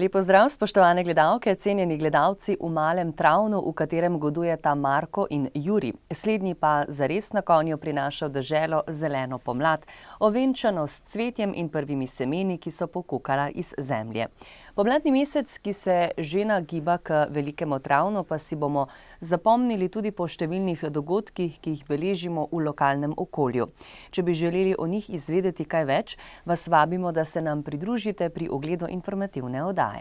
Lep pozdrav, spoštovane gledalke, cenjeni gledalci v Malem Travnu, v katerem godujeta Marko in Jurij. Slednji pa zares na konju prinaša v deželo zeleno pomlad, ovenčano s cvetjem in prvimi semeni, ki so pokukala iz zemlje. Pomladni mesec, ki se že nagiba k Velikemu Travnu, pa si bomo zapomnili tudi po številnih dogodkih, ki jih beležimo v lokalnem okolju. Če bi želeli o njih izvedeti kaj več, vas vabimo, da se nam pridružite pri ogledu informativne oddaje.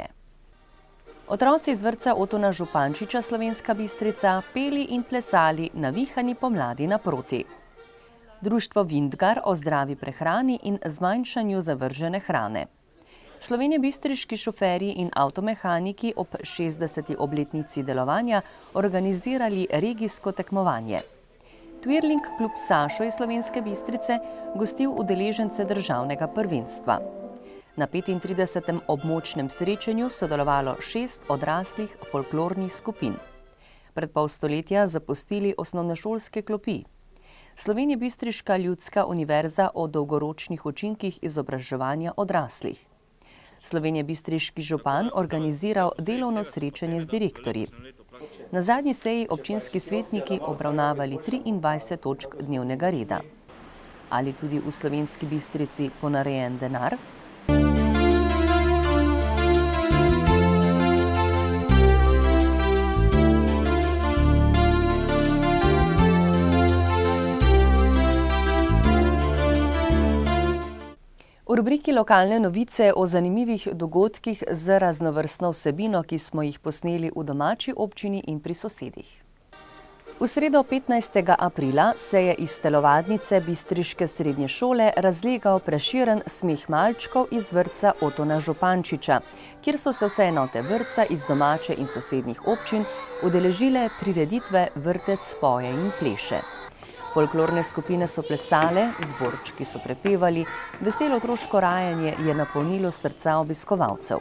Otroci iz vrtca Otona Župančiča Slovenska Bistrica peli in plesali navihani pomladi naproti. Društvo Vintgar o zdravi prehrani in zmanjšanju zavržene hrane. Slovenjebistriški šoferji in avtomehaniki ob 60. obletnici delovanja organizirali regijsko tekmovanje. Twirling klub Sašo iz Slovenske Bistrice gostil udeležence državnega prvenstva. Na 35. območnem srečanju sodelovalo 6 odraslih folklornih skupin. Pred pol stoletja zapustili osnovnošolske klopi. Slovenjebistriška ljudska univerza o dolgoročnih učinkih izobraževanja odraslih. Slovenjebistriški župan organiziral delovno srečanje z direktorji. Na zadnji seji občinski svetniki obravnavali 23 točk dnevnega reda. Ali tudi v Slovenski Bistrici ponarejen denar? V rubriki Lokalne novice o zanimivih dogodkih z raznovrstno vsebino, ki smo jih posneli v domači občini in pri sosedih. V sredo 15. aprila se je iz telovadnice bistriške srednje šole razlegal preširen smeh malčkov iz vrtca Otona Župančiča, kjer so se vse enote vrtca iz domače in sosednjih občin udeležile prireditve Vrtec poje in pleše. Folklorne skupine so plesale, zborčki so prepevali, veselo otroško rajanje je napolnilo srca obiskovalcev.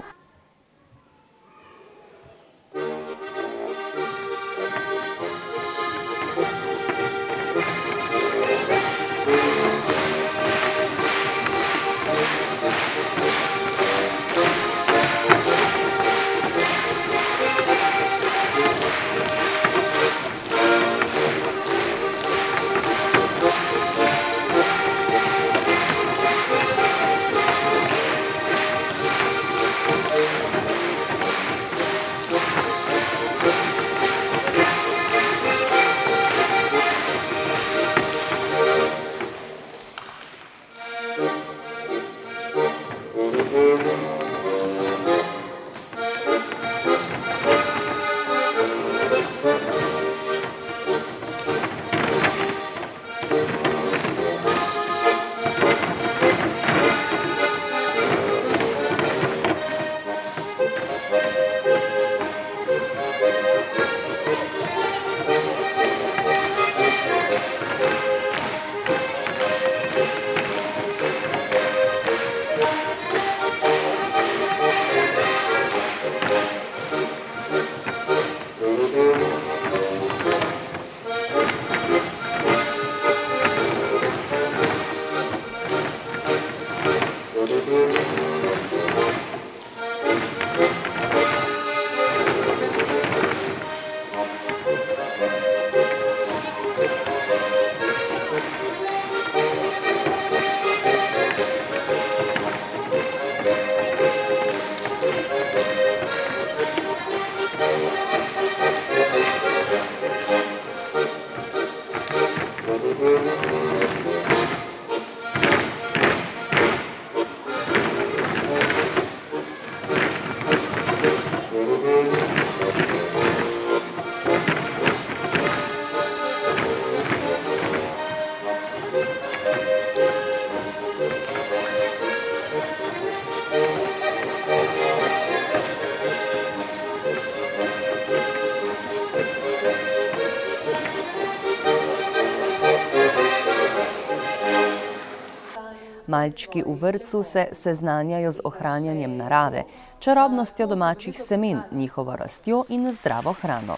Malčki v vrtcu se seznanjajo z ohranjanjem narave, čarobnostjo domačih semen, njihovo rastjo in zdravo hrano.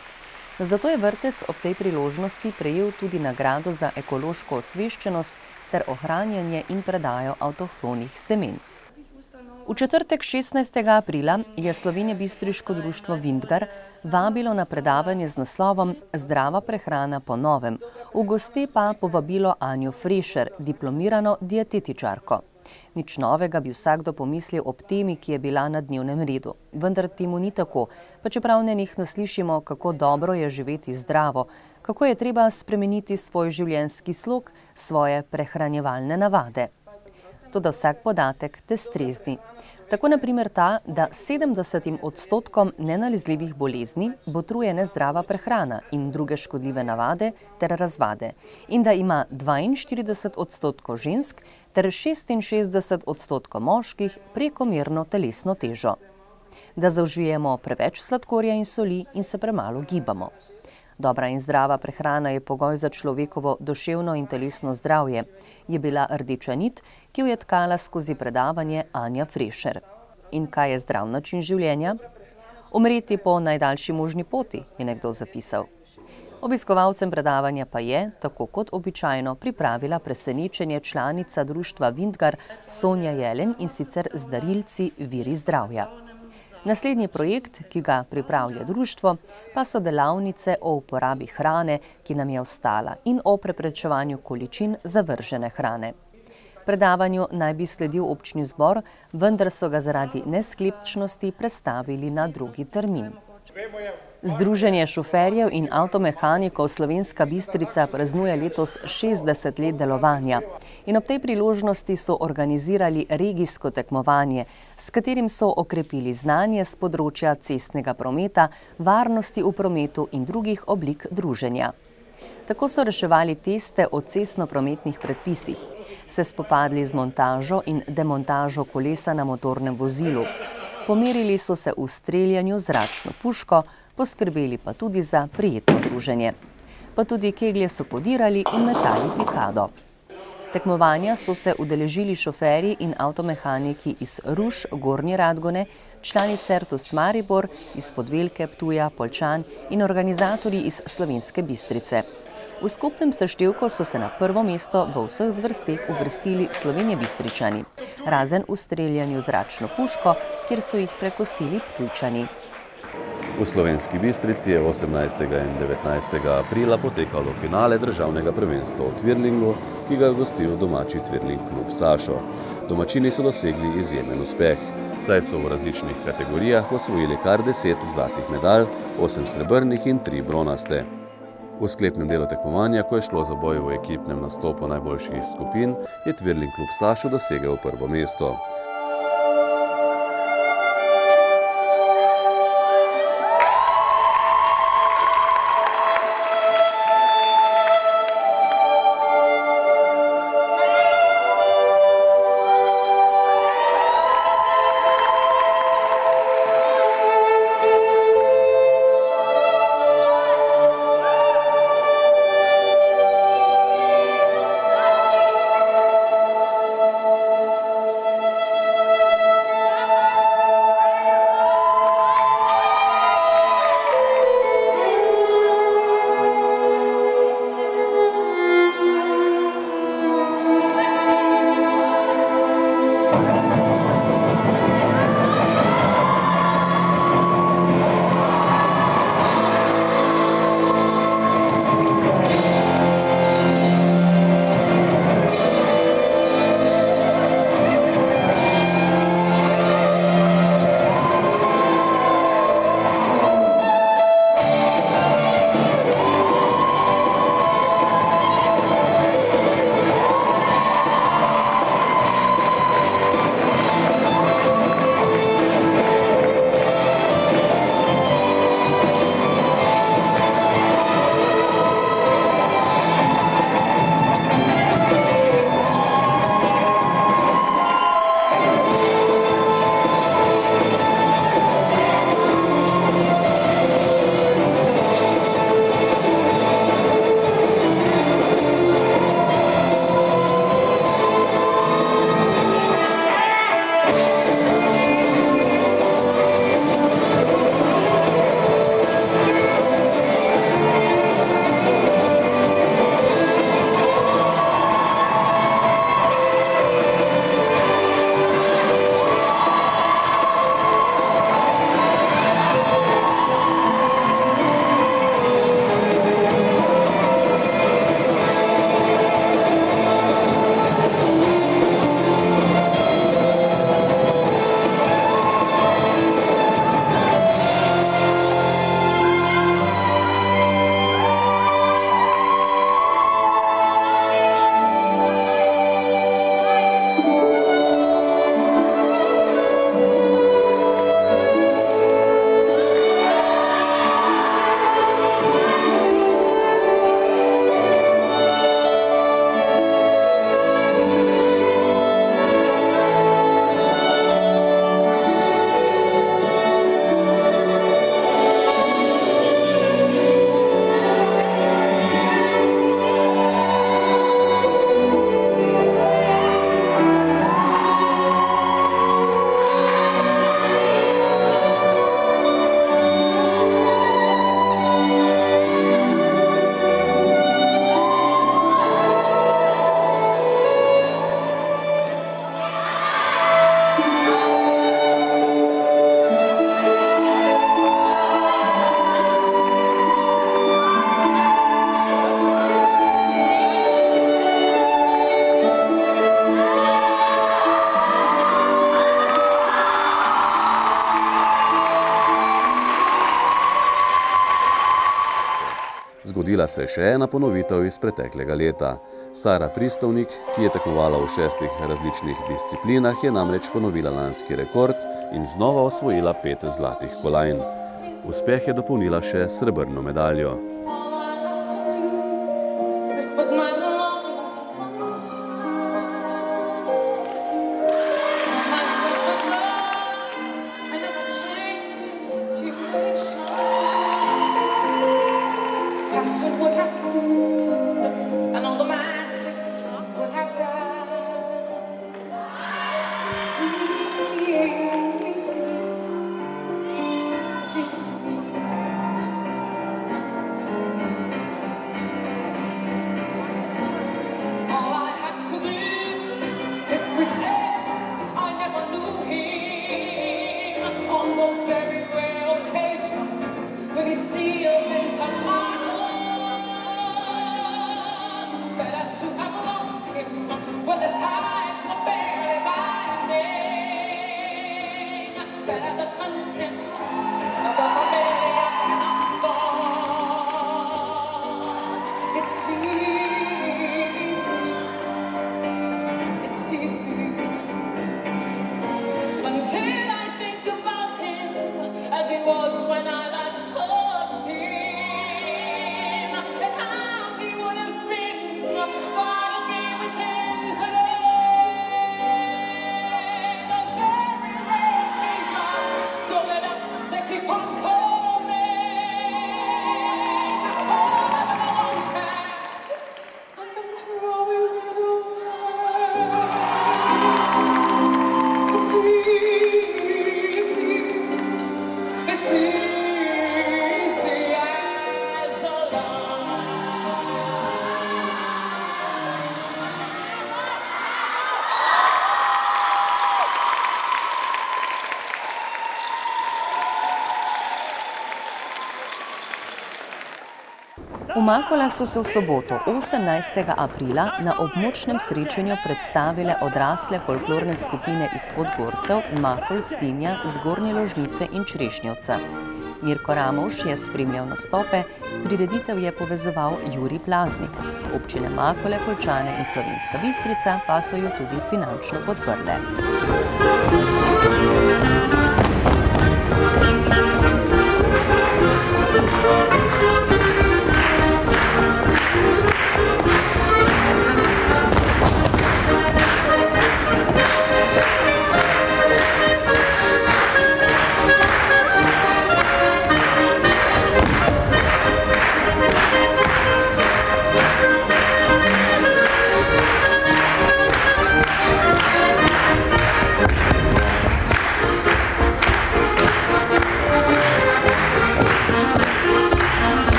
Zato je vrtec ob tej priložnosti prejel tudi nagrado za ekološko osveščenost ter ohranjanje in predajo avtohtonih semen. V V četrtek 16. aprila je slovenjebistriško društvo Vintgar vabilo na predavanje z naslovom Zdrava prehrana po novem, v goste pa povabilo Anjo Frešer, diplomirano dietetičarko. Nič novega bi vsakdo pomislil ob temi, ki je bila na dnevnem redu. Vendar temu ni tako, pa čeprav nenehno slišimo, kako dobro je živeti zdravo, kako je treba spremeniti svoj življenjski slog, svoje prehranjevalne navade. Toda vsak podatek te strezni. Tako na primer ta, da 70% nenalezljivih bolezni botruje nezdrava prehrana in druge škodljive navade ter razvade in da ima 42% žensk ter 66% moških prekomerno telesno težo. Da zaužijemo preveč sladkorja in soli in se premalo gibamo. Dobra in zdrava prehrana je pogoj za človekovo duševno in telesno zdravje, je bila rdeča nit, ki jo je tkala skozi predavanje Anja Frešer. In kaj je zdrav način življenja? Umreti po najdaljši možni poti, je nekdo zapisal. Obiskovalcem predavanja pa je, tako kot običajno, pripravila presenečenje članica društva Vintgar Sonja Jelen, in sicer z darilci Viri zdravja. Naslednji projekt, ki ga pripravlja društvo, pa so delavnice o uporabi hrane, ki nam je ostala, in o preprečevanju količin zavržene hrane. Predavanju naj bi sledil občni zbor, vendar so ga zaradi nesklepčnosti prestavili na drugi termin. Združenje šoferjev in avtomehanikov Slovenska Bistrica praznuje letos 60 let delovanja in ob tej priložnosti so organizirali regijsko tekmovanje, s katerim so okrepili znanje z področja cestnega prometa, varnosti v prometu in drugih oblik druženja. Tako so reševali teste o cestno-prometnih predpisih, se spopadli z montažo in demontažo kolesa na motornem vozilu, pomerili so se v streljanju z zračno puško, poskrbeli pa tudi za prijetno druženje. Pa tudi keglje so podirali in metali pikado. Tekmovanja so se udeležili šoferji in avtomehaniki iz Ruš, Gornje Radgone, člani Certus Maribor, iz Podvelke, Ptuja, Poljčan in organizatorji iz Slovenske Bistrice. V skupnem seštevku so se na prvo mesto v vseh zvrsteh uvrstili Slovenjebistričani, razen v streljanju zračno puško, kjer so jih prekosili Ptujčani. V Slovenski Bistrici je 18. in 19. aprila potekalo finale državnega prvenstva v Twirlingu, ki ga je gostil domači Twirling klub Sašo. Domačini so dosegli izjemen uspeh, saj so v različnih kategorijah osvojili kar 10 zlatih medalj, 8 srebrnih in 3 bronaste. V sklepnem delu tekmovanja, ko je šlo za boj v ekipnem nastopu najboljših skupin, je Twirling klub Sašo dosegel prvo mesto. Zgodila se je še ena ponovitev iz preteklega leta. Sara Pristovnik, ki je tekmovala v 6 različnih disciplinah, je namreč ponovila lanski rekord in znova osvojila 5 zlatih kolajn. Uspeh je dopolnila še s srebrno medaljo. V Makolah so se v soboto, 18. aprila, na območnem srečanju predstavile odrasle folklorne skupine iz Podgorcev, Makol, Stinja, Zgornje Ložnice in Črešnjevca. Mirko Ramovš je spremljal nastope, prireditev je povezoval Jurij Plaznik. Občine Makole, Poljčane in Slovenska Bistrica pa so jo tudi finančno podprle.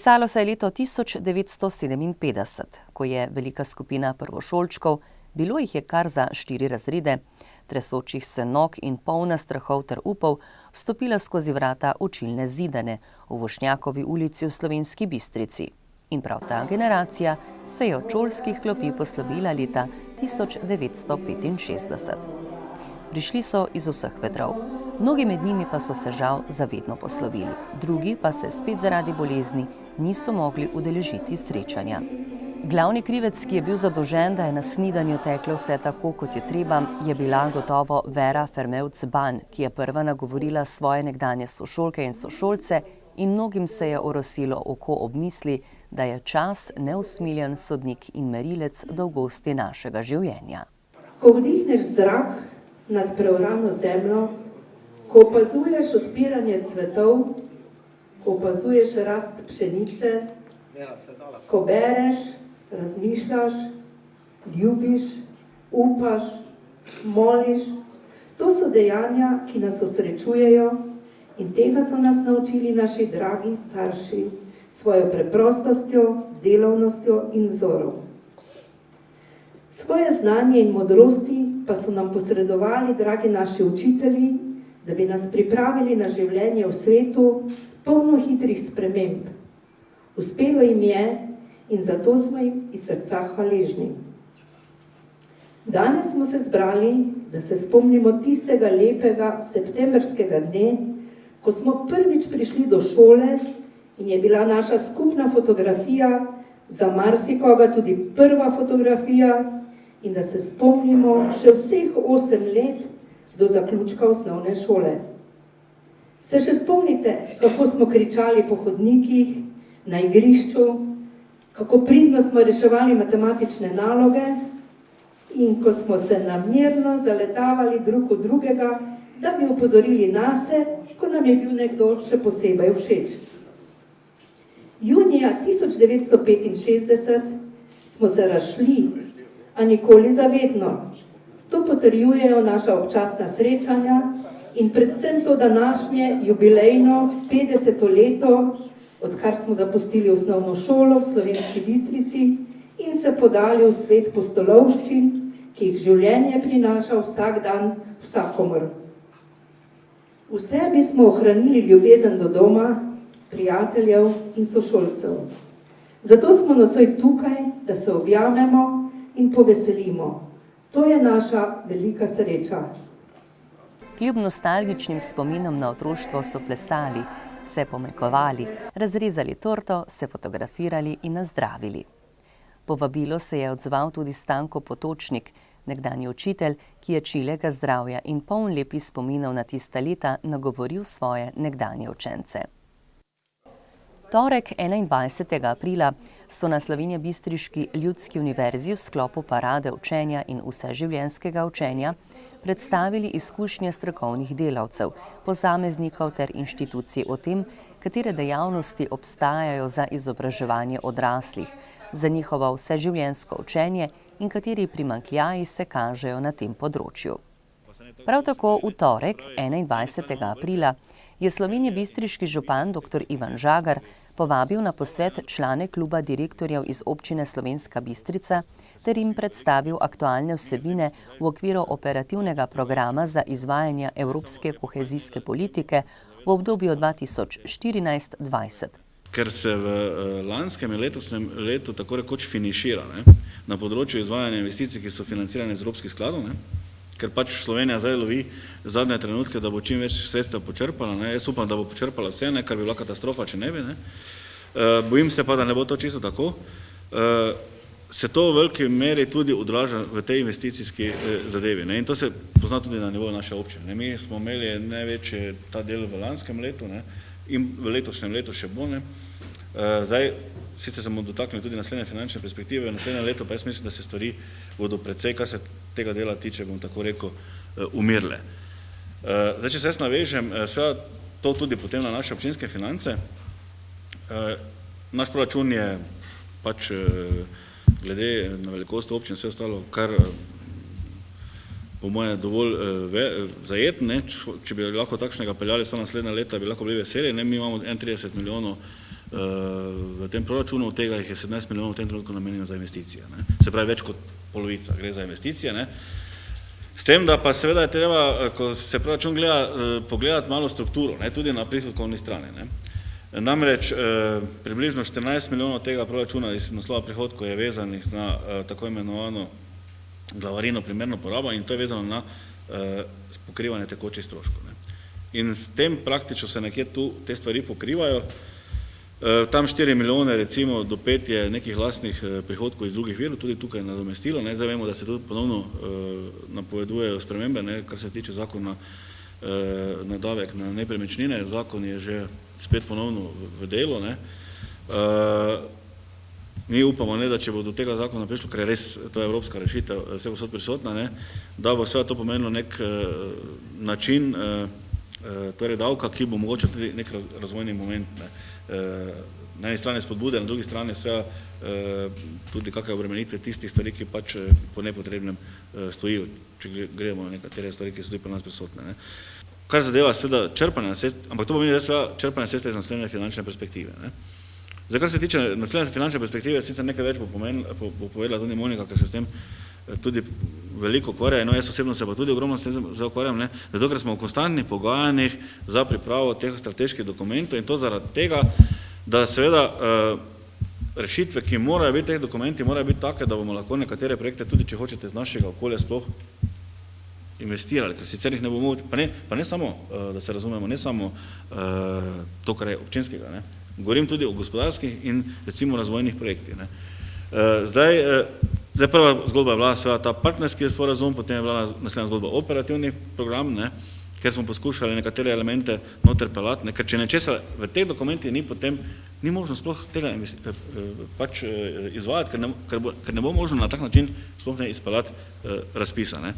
Pisalo se je leto 1957, ko je velika skupina prvošolčkov, bilo jih je kar za 4 razrede, tresočih se nog in polna strahov ter upov, vstopila skozi vrata učilne Zidane v Vošnjakovi ulici v Slovenski Bistrici. In prav ta generacija se je od šolskih klopi poslovila leta 1965. Prišli so iz vseh vetrov. Mnogi med njimi pa so se žal zavedno poslovili, drugi pa se spet zaradi bolezni niso mogli udeležiti srečanja. Glavni krivec, ki je bil zadolžen, da je na snidanju teklo vse tako, kot je treba, je bila gotovo Vera Fermevc-Ban, ki je prva nagovorila svoje nekdanje sošolke in sošolce in mnogim se je orosilo oko ob misli, da je čas neusmiljen sodnik in merilec dolgosti našega življenja. Ko vdihneš zrak nad preorano zemljo, ko opazuješ odpiranje cvetov, ko opazuješ rast pšenice, ko bereš, razmišljaš, ljubiš, upaš, moliš, to so dejanja, ki nas osrečujejo in tega so nas naučili naši dragi starši svojo preprostostjo, delavnostjo in vzorom. Svoje znanje in modrosti pa so nam posredovali dragi naši učitelji, da bi nas pripravili na življenje v svetu, polno hitrih sprememb. Uspelo jim je in zato smo jim iz srca hvaležni. Danes smo se zbrali, da se spomnimo tistega lepega septembrskega dne, ko smo prvič prišli do šole in je bila naša skupna fotografija, za marsikoga tudi prva fotografija, in da se spomnimo še vseh 8 let do zaključka osnovne šole. Se še spomnite, kako smo kričali po hodnikih, na igrišču, kako pridno smo reševali matematične naloge in ko smo se namerno zaletavali drug od drugega, da bi opozorili nase, ko nam je bil nekdo še posebej všeč. Junija 1965 smo se razšli, a nikoli zavedno. To potrjujejo naša občasna srečanja in predvsem to današnje jubilejno 50. leto, odkar smo zapustili osnovno šolo v Slovenski Bistrici in se podali v svet pustolovščin, ki jih življenje prinaša vsak dan vsakomur. V sebi smo ohranili ljubezen do doma, prijateljev in sošolcev. Zato smo nocoj tukaj, da se objamemo in poveselimo. To je naša velika sreča. Kljub nostalgičnim spominom na otroštvo so plesali, se pomekovali, razrezali torto, se fotografirali in nazdravili. Povabilo se je odzval tudi Stanko Potočnik, nekdanji učitelj, ki je čilega zdravja in poln lepih spominov na tista leta nagovoril svoje nekdanje učence. Torek 21. aprila so na Slovenjebistriški ljudski univerzi v sklopu parade učenja in vseživljenjskega učenja predstavili izkušnje strokovnih delavcev, posameznikov ter inštitucij o tem, katere dejavnosti obstajajo za izobraževanje odraslih, za njihovo vseživljenjsko učenje in kateri primanjkljaji se kažejo na tem področju. Prav tako v torek 21. aprila je slovenjebistriški župan dr. Ivan Žagar povabil na posvet člane kluba direktorjev iz občine Slovenska Bistrica ter jim predstavil aktualne vsebine v okviru operativnega programa za izvajanje evropske kohezijske politike v obdobju 2014-2020. Ker se v lanskem in letosnem letu tako rekoč finišira na področju izvajanja investicij, ki so financirane iz evropskih skladov, ker pač Slovenija zdaj lovi zadnje trenutke, da bo čim več sredstev počrpala. Jaz upam, da bo počrpala vse, kar bi bila katastrofa, če ne bi. Bojim se pa, da ne bo to čisto tako. Se to v veliki meri tudi odraža v tej investicijski zadevi. In to se pozna tudi na nivoju naše občine. Mi smo imeli največji ta del v lanskem letu in v letošnjem letu še bolj. Zdaj, sicer se bomo dotaknili tudi naslednje finančne perspektive, v naslednje leto pa jaz mislim, da se stvari bodo precej, kar se tega dela tiče, bom tako rekel, umirle. Zdaj, če se jaz navežem, seveda to tudi potem na naše občinske finance. Naš proračun je pač glede na velikost občin vse ostalo kar po moje dovolj zajetno, če bi lahko takšnega peljali vsa naslednja leta, bi lahko bili veseli. Mi imamo 31 milijonov v tem proračunu, od tega jih je 17 milijonov v tem trenutku namenjeno za investicije. Se pravi, več kot polovica gre za investicije. S tem, da pa seveda je treba, ko se proračun gleda, pogledati malo strukturo, tudi na prihodkovni strani. Namreč približno 14 milijonov tega proračuna iz naslova prihodkov je vezanih na tako imenovano glavarino primerno porabo in to je vezano na pokrivanje tekočih stroškov. In s tem praktično se nekje tu te stvari pokrivajo. Tam 4 milijone, recimo do 5 je nekih lastnih prihodkov iz drugih virov, tudi tukaj nadomestilo. Zdaj vemo, da se tudi ponovno napovedujejo spremembe, kar se tiče zakona na davek na nepremičnine. Zakon je že spet ponovno v delu. Mi upamo, da če bo do tega zakona prišlo, ker je res to evropska rešitev, vse povsod prisotna, da bo seveda to pomenilo nek način torej davka, ki bo mogoče tudi nek razvojni moment. Na eni strani spodbude, na drugi strani seveda tudi kakšne obremenitve tistih stvari, ki pač po nepotrebnem stojijo, če gremo na nekatere stvari, ki so tudi pri nas prisotne. Kar zadeva seveda črpanje sredstev, ampak to pomeni, da seveda črpanje sredstev iz naslednje finančne perspektive. Zdaj, kar se tiče naslednje finančne perspektive, sicer nekaj več bo povedala tudi Monika, ker se s tem tudi veliko ukvarjajo, no jaz osebno se pa tudi ogromno s tem ukvarjam, ne, zato ker smo v konstantnih pogajanjih za pripravo teh strateških dokumentov in to zaradi tega, da seveda rešitve, ki morajo biti teh dokumenti, morajo biti take, da bomo lahko nekatere projekte tudi, če hočete, z našega okolja sploh investirali, ker sicer jih ne bomo, pa ne samo, da se razumemo, ne samo to, kar je občinskega, ne. Govorim tudi o gospodarskih in recimo razvojnih projektih, ne. Zdaj prva zgodba je bila seveda ta partnerski sporazum, potem je bila naslednja zgodba operativni program, ne, ker smo poskušali nekatere elemente noter pelati, ne, ker če nečesa v teh dokumentih ni, potem ni možno sploh tega pač izvajati, ker ne bo možno na tak način sploh ne izpeljati razpisa, ne.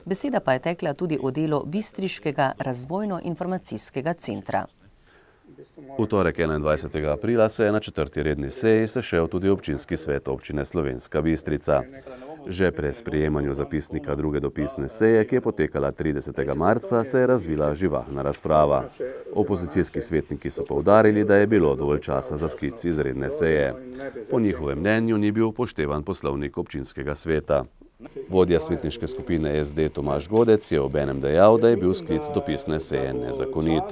Beseda pa je tekla tudi o delu Bistriškega razvojno-informacijskega centra. V torek 21. aprila se je na 4. redni seji sešel tudi občinski svet občine Slovenska Bistrica. Že pri sprejemanju zapisnika druge dopisne seje, ki je potekala 30. marca, se je razvila živahna razprava. Opozicijski svetniki so poudarili, da je bilo dovolj časa za sklic izredne seje. Po njihovem mnenju ni bil upoštevan poslovnik občinskega sveta. Vodja svetniške skupine SD Tomaž Godec je obenem dejal, da je bil sklic dopisne seje nezakonit.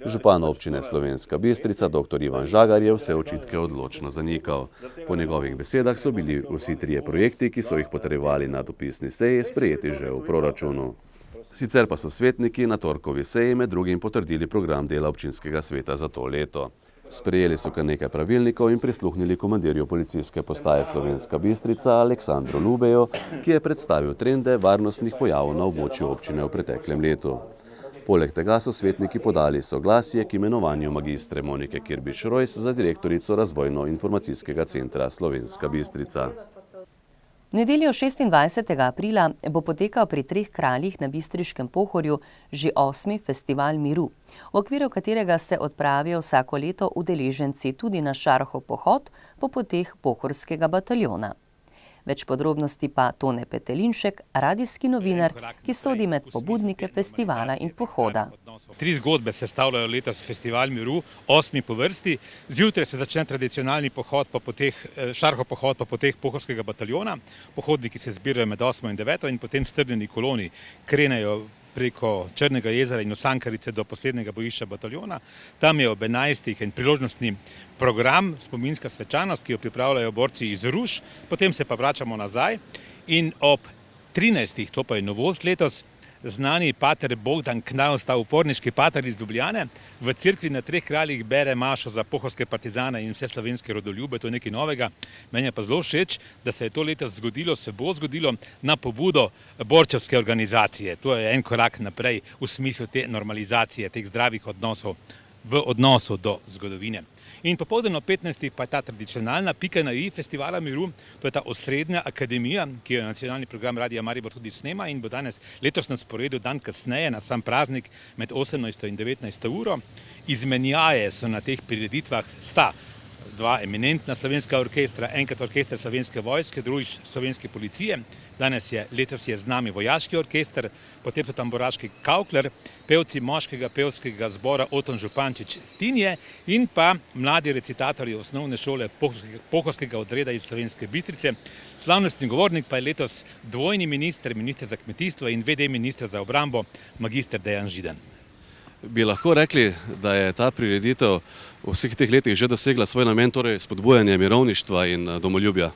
Župan občine Slovenska Bistrica dr. Ivan Žagar je vse očitke odločno zanikal. Po njegovih besedah so bili vsi trije projekti, ki so jih potrebovali na dopisni seji, sprejeti že v proračunu. Sicer pa so svetniki na torkovi seji med drugim potrdili program dela občinskega sveta za to leto. Sprejeli so kar nekaj pravilnikov in prisluhnili komandirju policijske postaje Slovenska Bistrica Aleksandru Lubeju, ki je predstavil trende varnostnih pojavov na območju občine v preteklem letu. Poleg tega so svetniki podali soglasje k imenovanju magistre Monike Kirbiš-Rojs za direktorico razvojno-informacijskega centra Slovenska Bistrica. V nedeljo 26. aprila bo potekal pri Treh kraljih na Bistriškem Pohorju že 8. festival miru, v okviru katerega se odpravijo vsako leto udeleženci tudi na Šarhov pohod po poteh pohorskega bataljona. Več podrobnosti pa Tone Petelinšek, radijski novinar, ki sodi med pobudnike festivala in pohoda. 3 zgodbe sestavljajo letos festival miru, 8. po vrsti. Zjutraj se začne tradicionalni pohod po poteh, Šarhov pohod po poteh pohorskega bataljona. Pohodniki se zbirajo med 8. in 9. in potem v strnjeni koloni krenejo preko Črnega jezera in Osankarice do poslednjega bojišča bataljona. Tam je ob 11. en priložnostni program, spominska svečanost, ki jo pripravljajo borci iz Ruš, potem se pa vračamo nazaj in ob 13. to pa je novost letos, znani pater Bogdan Knavs, ta uporniški pater iz Ljubljane, v cerkvi na Treh kraljih bere mašo za pohorske partizane in vse slovenske rodoljube, to je nekaj novega. Meni je pa zelo všeč, da se je to letos zgodilo, se bo zgodilo na pobudo borčevske organizacije. To je en korak naprej v smislu te normalizacije, teh zdravih odnosov v odnosu do zgodovine. In popoldne ob 15. pa je ta tradicionalna pika na i festivala miru, to je ta osrednja akademija, ki jo nacionalni program Radia Maribor tudi snema in bo danes letos na sporedu dan kasneje, na sam praznik med 18. in 19. uro. Izmenjaje so na teh prireditvah sta 2 eminentna slovenska orkestra, enkrat orkester Slovenske vojske, drugič Slovenske policije. Letos je z nami vojaški orkester, potem so tamburaški Kaukler, pevci moškega pevskega zbora Oton Župančič Tinje in pa mladi recitatorji osnovne šole pohorskega odreda iz Slovenske Bistrice. Slavnostni govornik pa je letos dvojni minister za kmetijstvo in VD minister za obrambo, magister Dejan Židan. Bi lahko rekli, da je ta prireditev v vseh teh letih že dosegla svoj namen, torej spodbujanje mirovništva in domoljubja?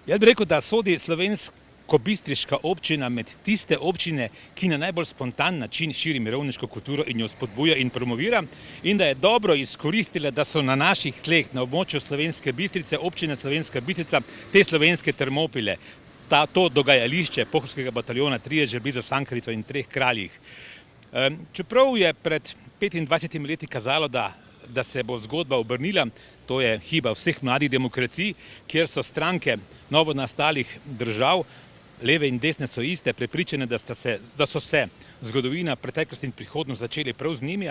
Jaz bi rekel, da sodi slovensko-bistriška občina med tiste občine, ki na najbolj spontan način širi mirovniško kulturo in jo spodbuja in promovira, in da je dobro izkoristila, da so na naših tleh, na območju Slovenske Bistrice, občine Slovenska Bistrica, te slovenske Termopile, to dogajališče pohorskega bataljona, 3 že blizu Sankarico in Treh kraljih. Čeprav je pred 25 leti kazalo, da se bo zgodba obrnila, to je hiba vseh mladih demokracij, kjer so stranke novonastalih držav, leve in desne so iste, prepričane, da so se zgodovina, preteklost in prihodnost začeli prav z njimi.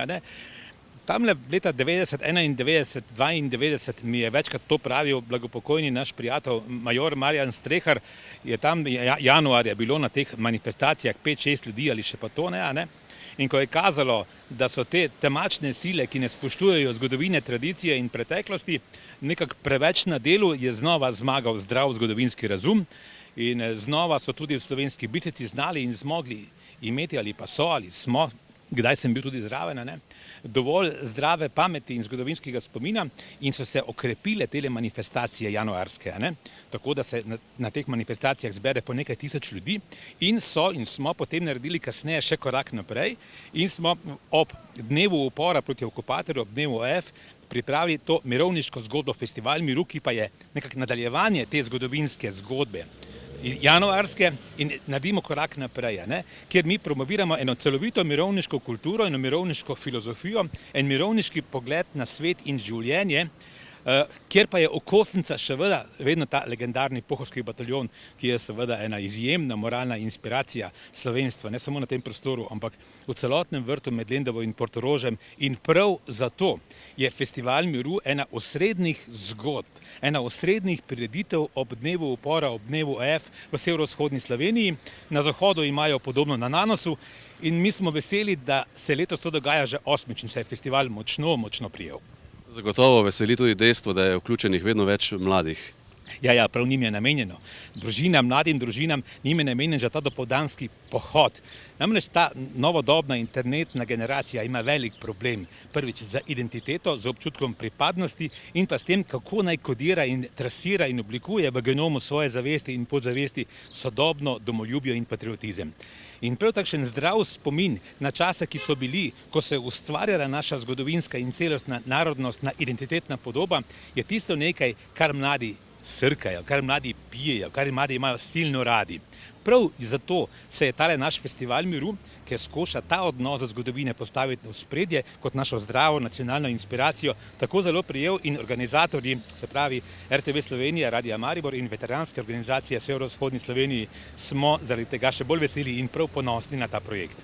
Tamle leta 90, 91, 92 mi je večkrat to pravil blagopokojni naš prijatelj major Marjan Strehar, je tam januarja bilo na teh manifestacijah 5-6 ljudi ali še pa to ne. In ko je kazalo, da so te temačne sile, ki ne spoštujejo zgodovine, tradicije in preteklosti, nekako preveč na delu, je znova zmagal zdrav zgodovinski razum In znova so tudi v Slovenski Bistrici znali in zmogli imeti ali pa so ali smo, kdaj sem bil tudi zraven, dovolj zdrave pameti in zgodovinskega spomina in so se okrepile tele manifestacije januarske, tako da se na teh manifestacijah zbere po nekaj tisoč ljudi in smo potem naredili kasneje še korak naprej in smo ob dnevu upora proti okupatorju, ob dnevu OF, pripravili to mirovniško zgodbo Festival miru, ki pa je nekako nadaljevanje te zgodovinske zgodbe januarske in naredimo korak naprej, kjer mi promoviramo eno celovito mirovniško kulturo, eno mirovniško filozofijo, en mirovniški pogled na svet in življenje, kjer pa je okosnica še vedno ta legendarni Pohorski bataljon, ki je seveda ena izjemna moralna inspiracija slovenstva, ne samo na tem prostoru, ampak v celotnem vrtu med Lendavo in Portorožem. In prav zato je Festival miru ena osrednjih zgodb, ena osrednjih prireditev ob dnevu upora, ob dnevu OF v severovzhodni Sloveniji. Na zahodu imajo podobno na Nanosu in mi smo veseli, da se letos to dogaja že 8. in se je festival močno prijel. Zagotovo veseli tudi dejstvo, da je vključenih vedno več mladih. Ja, prav njim je namenjeno. Mladim družinam njim je namenjen že ta dopoldanski pohod. Namreč ta novodobna internetna generacija ima velik problem. Prvič z identiteto, z občutkom pripadnosti in pa s tem, kako naj kodira in trasira in oblikuje v genomu svoje zavesti in podzavesti sodobno domoljubje in patriotizem. In prav takšen zdrav spomin na čase, ki so bili, ko se je ustvarjala naša zgodovinska in celostna narodnostna identitetna podoba, je tisto nekaj, kar mladi srkajo, kar mladi pijejo, kar mladi imajo silno radi. Prav zato se je tale naš Festival miru, ker skuša ta odnos za zgodovine postaviti v spredje kot našo zdravo nacionalno inspiracijo, tako zelo prijel in organizatorji, se pravi RTV Slovenija, Radia Maribor in veteranske organizacije severovzhodni Sloveniji smo zaradi tega še bolj veseli in prav ponosni na ta projekt.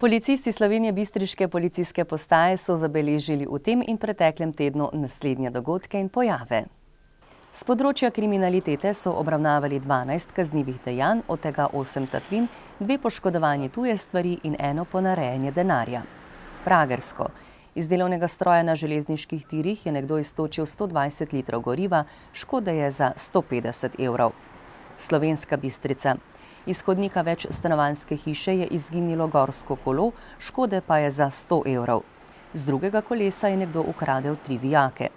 Policisti Slovenije bistriške policijske postaje so zabeležili v tem in preteklem tednu naslednje dogodke in pojave. S področja kriminalitete so obravnavali 12 kaznivih dejanj, od tega 8 tatvin, 2 poškodovanje tuje stvari in 1 ponarejanje denarja. Pragersko. Iz delovnega stroja na železniških tirih je nekdo iztočil 120 litrov goriva, škode je za 150 evrov. Slovenska Bistrica. Iz hodnika več stanovanjske hiše je izginilo gorsko kolo, škode pa je za 100 evrov. Z drugega kolesa je nekdo ukradel 3 vijake.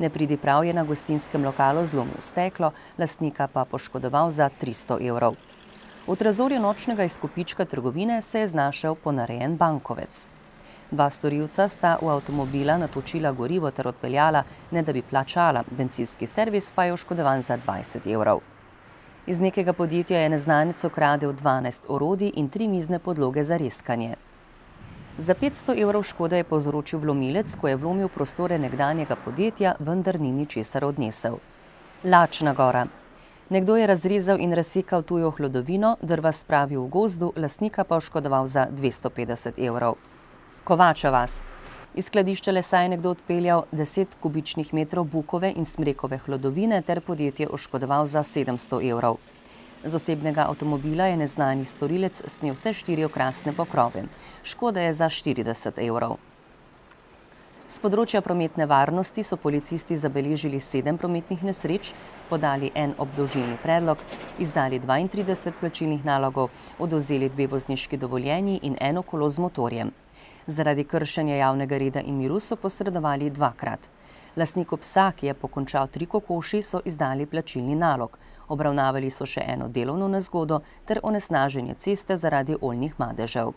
Nepridiprav je na gostinskem lokalu zlomil steklo, lastnika pa poškodoval za 300 evrov. V trezorju nočnega izkupička trgovine se je znašel ponarejen bankovec. 2 storilca sta v avtomobila natočila gorivo ter odpeljala, ne da bi plačala, bencinski servis pa je oškodovan za 20 evrov. Iz nekega podjetja je neznanec ukradel 12 orodij in 3 mizne podloge za reskanje. Za 500 evrov škode je povzročil vlomilec, ko je vlomil v prostore nekdanjega podjetja, vendar ni ničesar odnesel. Lačna gora. Nekdo je razrezal in razsekal tujo hlodovino, drva spravil v gozdu, lastnika pa oškodoval za 250 evrov. Kovača vas. Iz skladišča lesa je nekdo odpeljal 10 kubičnih metrov bukove in smrekove hlodovine ter podjetje oškodoval za 700 evrov. Z osebnega avtomobila je neznani storilec snel vse 4 okrasne pokrove. Škoda je za 40 evrov. S področja prometne varnosti so policisti zabeležili 7 prometnih nesreč, podali en obdolžilni predlog, izdali 32 plačilnih nalogov, odvzeli 2 vozniški dovoljenji in 1 kolo z motorjem. Zaradi kršenja javnega reda in miru so posredovali 2-krat. Lastniku psa, ki je pokončal 3 kokoši, so izdali plačilni nalog. Obravnavali so še 1 delovno nezgodo ter onesnaženje ceste zaradi oljnih madežev.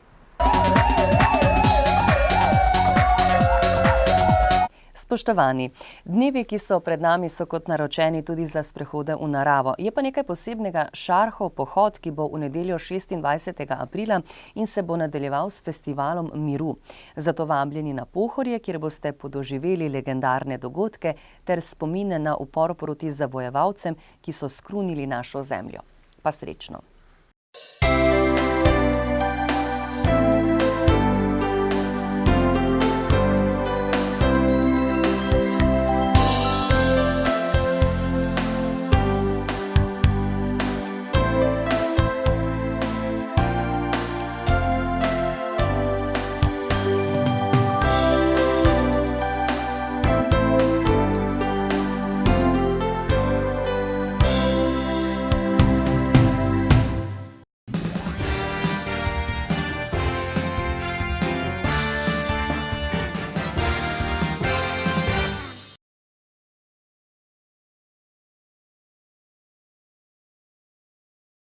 Spoštovani, dnevi, ki so pred nami, so kot naročeni tudi za sprehode v naravo. Je pa nekaj posebnega Šarhov pohod, ki bo v nedeljo 26. aprila in se bo nadaljeval s Festivalom miru. Zato vabljeni na Pohorje, kjer boste podoživeli legendarne dogodke ter spomine na upor proti zavojevalcem, ki so skrunili našo zemljo. Pa srečno!